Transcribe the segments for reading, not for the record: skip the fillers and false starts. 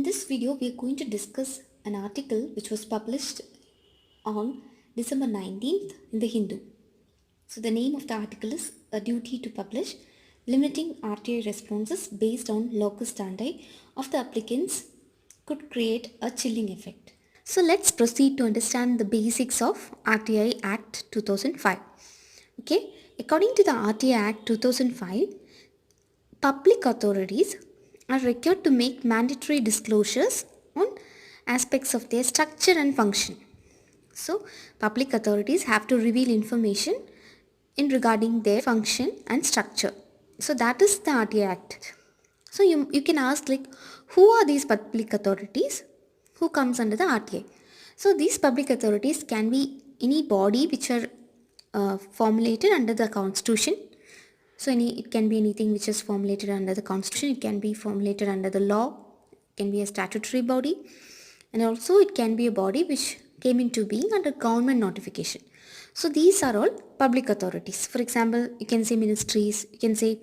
In this video, we are going to discuss an article which was published on December 19th in the Hindu. So the name of the article is A Duty to Publish, Limiting RTI Responses Based on Locus standi of the Applicants Could Create a Chilling Effect. So let's proceed to understand the basics of RTI Act 2005. Okay, according to the RTI Act 2005, public authorities are required to make mandatory disclosures on aspects of their structure and function. So, public authorities have to reveal information in regarding their function and structure. So, that is the RTI Act. So, you can ask who are these public authorities? Who comes under the RTI? So, these public authorities can be any body which are formulated under the Constitution. So it can be anything which is formulated under the Constitution, it can be formulated under the law, it can be a statutory body, and also it can be a body which came into being under government notification. So these are all public authorities. For example, you can say ministries, you can say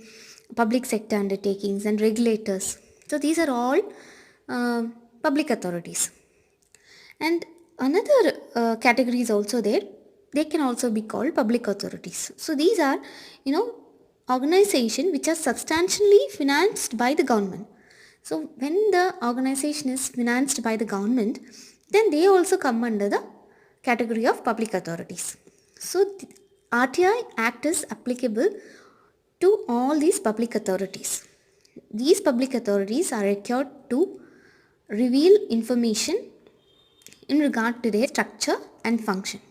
public sector undertakings and regulators. So these are all public authorities. And another category is also there. They can also be called public authorities. So these are, organization which are substantially financed by the government. So when the organization is financed by the government, then they also come under the category of public authorities. So the RTI Act is applicable to all these public authorities. These public authorities are required to reveal information in regard to their structure and function.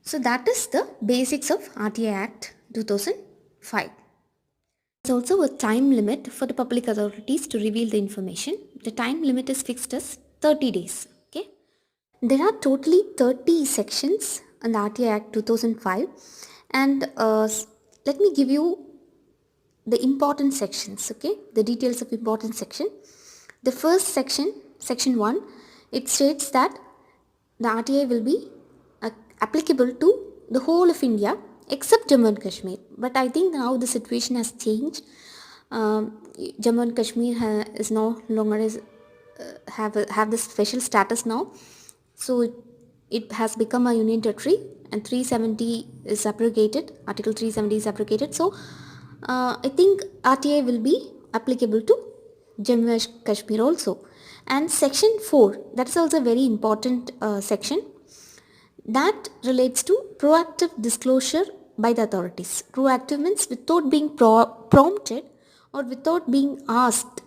So that is the basics of RTI Act 2005. There's also a time limit for the public authorities to reveal the information. The time limit is fixed as 30 days. Okay. There are totally 30 sections in the RTI Act 2005, and let me give you the important sections. Okay, the details of important section. The first section, section 1, it states that the RTI will be applicable to the whole of India except Jammu and Kashmir. But I think now the situation has changed. Jammu and Kashmir is no longer have this special status now. So it has become a union territory, and 370 is abrogated. Article 370 is abrogated. So I think RTI will be applicable to Jammu and Kashmir also. And section 4, that is also a very important section. That relates to proactive disclosure by the authorities. Proactive means without being prompted or without being asked.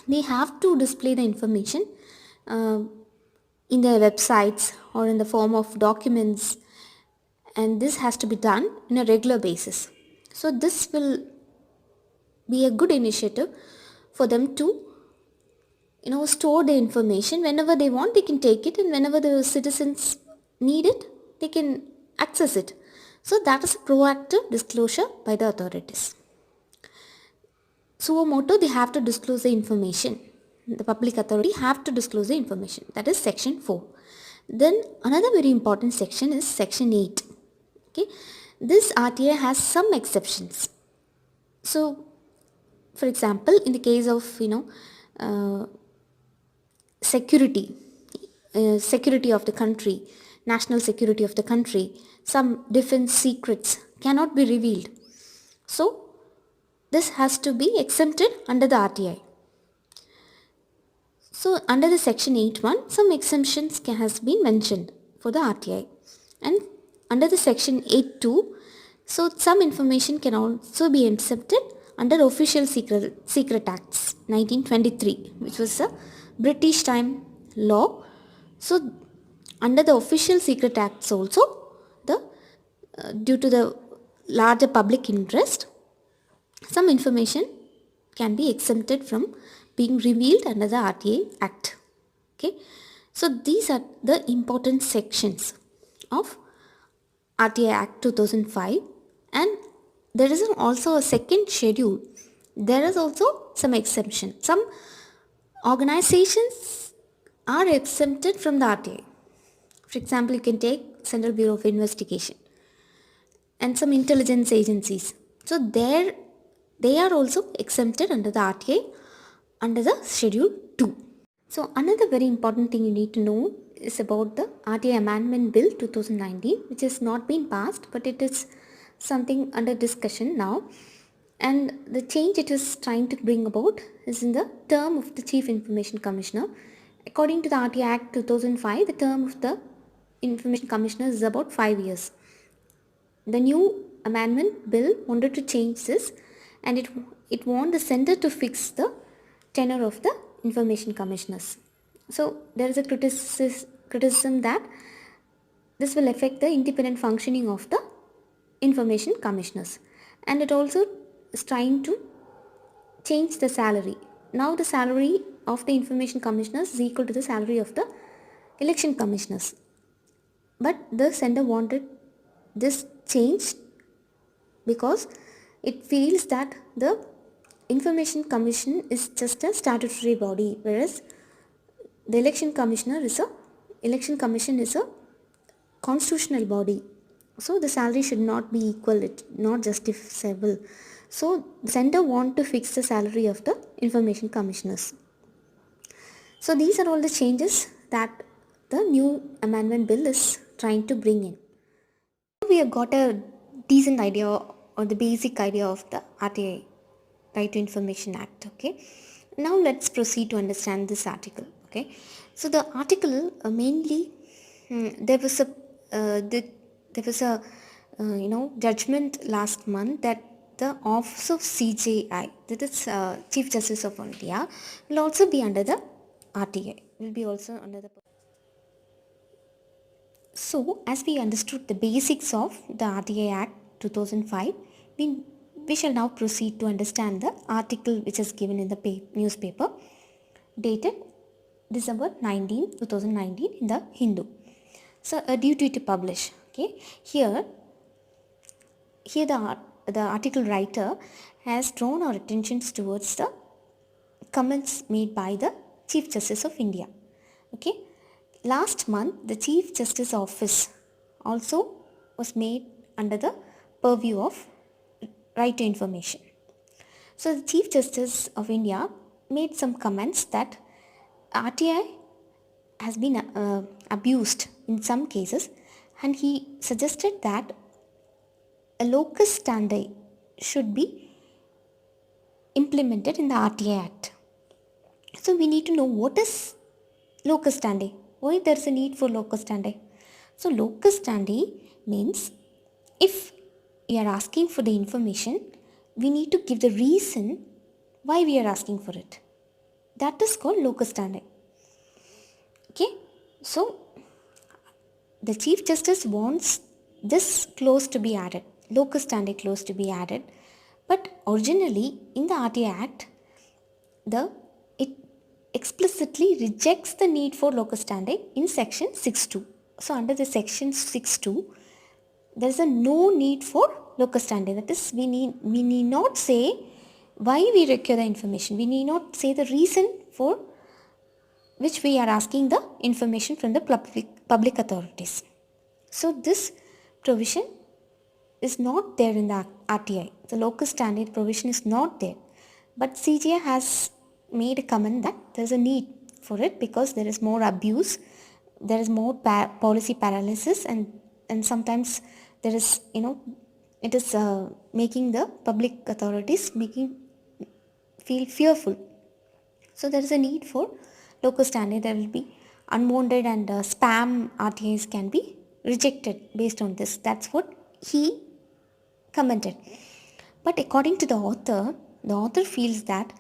They have to display the information in their websites or in the form of documents, and this has to be done on a regular basis. So this will be a good initiative for them to store the information. Whenever they want, they can take it, and whenever the citizens need it, they can access it. So that is a proactive disclosure by the authorities. Suo motu, they have to disclose the information. The public authority have to disclose the information. That is section 4. Then another very important section is section 8. Okay, this RTI has some exceptions. So for example, in the case of security of the country, national security of the country, some defense secrets cannot be revealed. So this has to be exempted under the RTI. So under the section 8.1, some exemptions has been mentioned for the RTI. And under the section 8.2, so some information can also be exempted under Official Secret Acts 1923, which was a British time law. So under the Official Secret Acts also, due to the larger public interest, some information can be exempted from being revealed under the RTI Act. Okay, so these are the important sections of RTI Act 2005, and there is also a second schedule. There is also some exemption. Some organizations are exempted from the RTI. For example, you can take Central Bureau of Investigation and some intelligence agencies. So they are also exempted under the RTI under the Schedule 2. So another very important thing you need to know is about the RTI Amendment Bill 2019, which has not been passed, but it is something under discussion now. And the change it is trying to bring about is in the term of the Chief Information Commissioner. According to the RTI Act 2005, the term of the Information Commissioner is about 5 years. The new amendment bill wanted to change this, and it want the center to fix the tenure of the information commissioners. So there is a criticism that this will affect the independent functioning of the information commissioners, and it also is trying to change the salary. Now the salary of the information commissioners is equal to the salary of the election commissioners, but the center wanted this changed because it feels that the information commission is just a statutory body, whereas the election commission is a constitutional body. So the salary should not be equal, it's not justifiable. So the center want to fix the salary of the information commissioners. So these are all the changes that the new amendment bill is trying to bring in. We have got a decent idea or the basic idea of the RTI, Right to Information Act. Okay, now let's proceed to understand this article. Okay, so the article mainly there was a judgment last month that the office of CJI, that is Chief Justice of India, will also be under the RTI. Will be also under the. So, as we understood the basics of the RTI Act 2005, we shall now proceed to understand the article which is given in the newspaper dated December 19, 2019 in the Hindu. So, a duty to publish. Okay, here the article writer has drawn our attentions towards the comments made by the Chief Justice of India. Okay. Last month, the Chief Justice Office also was made under the purview of right to information. So the Chief Justice of India made some comments that RTI has been abused in some cases, and he suggested that a locus standi should be implemented in the RTI Act. So we need to know what is locus standi. Why there is a need for locus standi? So locus standi means if we are asking for the information, we need to give the reason why we are asking for it. That is called locus standi. Okay, so the Chief Justice wants this clause to be added, locus standi clause to be added, but originally in the RTI Act, it explicitly rejects the need for locus standi in section 6.2. So under the section 6.2, there is a no need for locus standi. That is, we need not say why we require the information. We need not say the reason for which we are asking the information from the public authorities. So this provision is not there in the RTI. The locus standi provision is not there. But CJI has made a comment that there is a need for it because there is more abuse, there is more policy paralysis, and sometimes there is, it is making the public authorities feel fearful. So there is a need for locus standi. There will be unwanted and spam RTIs can be rejected based on this. That's what he commented. But according to the author feels that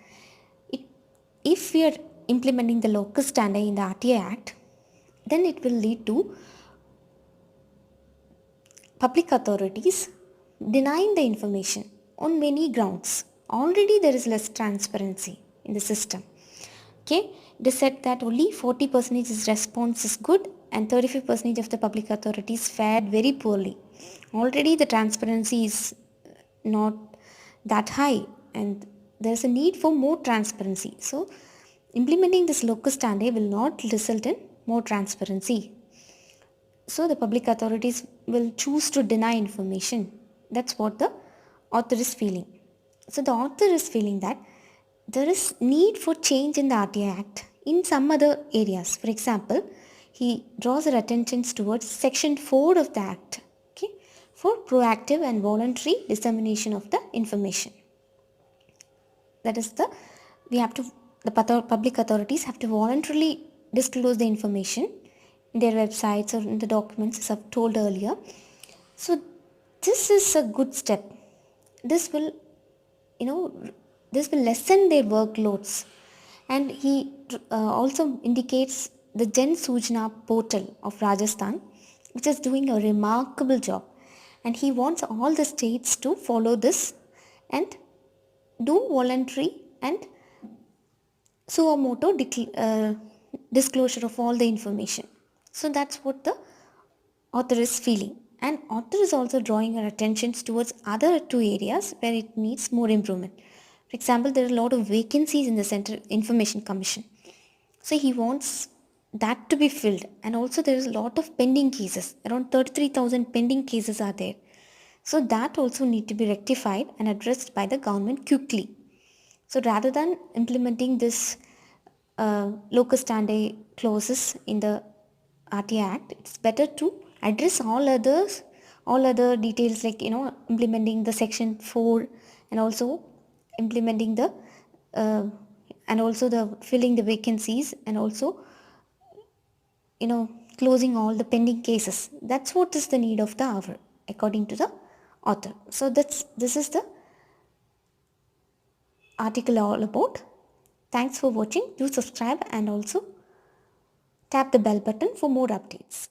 if we are implementing the locus standi in the RTI Act, then it will lead to public authorities denying the information on many grounds. Already there is less transparency in the system. Okay, it is said that only 40% response is good and 35% of the public authorities fared very poorly. Already the transparency is not that high, and there is a need for more transparency. So implementing this locus standi will not result in more transparency. So the public authorities will choose to deny information. That's what the author is feeling. So the author is feeling that there is need for change in the RTI Act in some other areas. For example, he draws our attention towards section 4 of the act, okay, for proactive and voluntary dissemination of the information. That is the public authorities have to voluntarily disclose the information in their websites or in the documents, as I've told earlier. So this is a good step. This will, you know, this will lessen their workloads. And he also indicates the Jan Sujna portal of Rajasthan, which is doing a remarkable job. And he wants all the states to follow this and do voluntary and suo moto disclosure of all the information. So that's what the author is feeling. And author is also drawing our attention towards other two areas where it needs more improvement. For example, there are a lot of vacancies in the Central Information Commission. So he wants that to be filled. And also there is a lot of pending cases. Around 33,000 pending cases are there. So that also need to be rectified and addressed by the government quickly. So rather than implementing this locus standi clauses in the RTI Act, it's better to address all other details, like implementing the section 4, and also implementing the and also the filling the vacancies, and also closing all the pending cases. That's what is the need of the hour according to the author. So this is the article all about. Thanks for watching. Do subscribe and also tap the bell button for more updates.